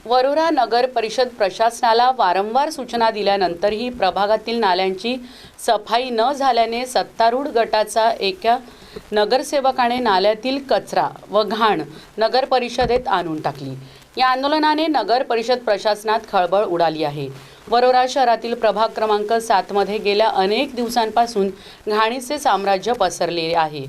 वरोरा नगर परिषद प्रशासनाला वारंवार सूचना दिल्यानंतरही प्रभागातील नाल्यांची सफाई न झाल्याने सत्तारूढ गटाचा एका नगरसेवकाने नाल्यातील कचरा व घाण नगर परिषदेत आणून टाकली। या आंदोलनाने नगर परिषद प्रशासनात खळबळ उडाली आहे। वरोरा शहरातील प्रभाग क्रमांक 7 मध्ये गेल्या अनेक दिवसांपासून घाणीचे साम्राज्य पसरले आहे।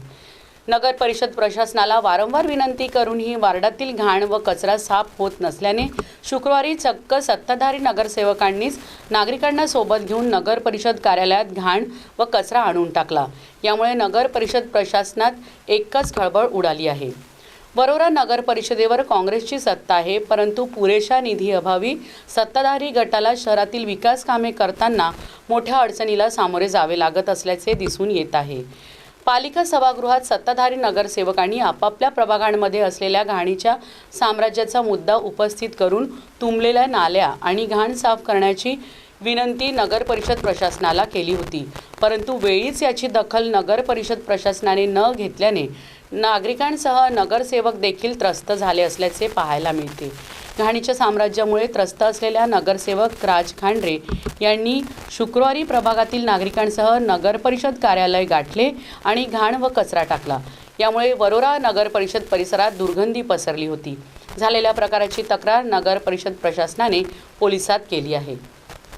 नगर परिषद प्रशासनाला वारंवार विनंती करूनही वार्डातील घाण व कचरा साफ होत नसल्याने शुक्रवारी चक्क सत्ताधारी नगरसेवकांनीच नागरिकांना सोबत घेऊन नगर परिषद कार्यालयात घाण व कचरा आणून टाकला। यामुळे नगर परिषद प्रशासनात एकच खळबळ उडाली आहे। वरोरा नगर परिषदेवर काँग्रेसची सत्ता आहे, परंतु पुरेशा निधी अभावी सत्ताधारी गटाला शहरातील विकास कामे करताना मोठ्या अडचणीला सामोरे जावे लागत असल्याचे दिसून येत आहे। पालिका सभागृहात सत्ताधारी नगरसेवकांनी आपापल्या प्रभागांमध्ये असलेल्या घाणीच्या साम्राज्याचा मुद्दा उपस्थित करून तुंबलेल्या नाल्या आणि घाण साफ करण्याची विनंती नगर परिषद प्रशासनाला केली होती, परंतु वेळीच याची दखल नगर परिषद प्रशासनाने न घेतल्याने नागरिकांसह नगरसेवक देखील त्रस्त झाले असल्याचे पाहायला मिळते। घाणीच्या साम्राज्यामुळे त्रस्त असलेल्या नगरसेवक राज खांडरे यांनी शुक्रवारी प्रभागातील नागरिकांसह नगर परिषद कार्यालय गाठले आणि घाण व कचरा टाकला। यामुळे वरोरा नगर परिषद परिसरात दुर्गंधी पसरली होती। झालेल्या प्रकाराची तक्रार नगर परिषद प्रशासनाने पोलिसात केली आहे।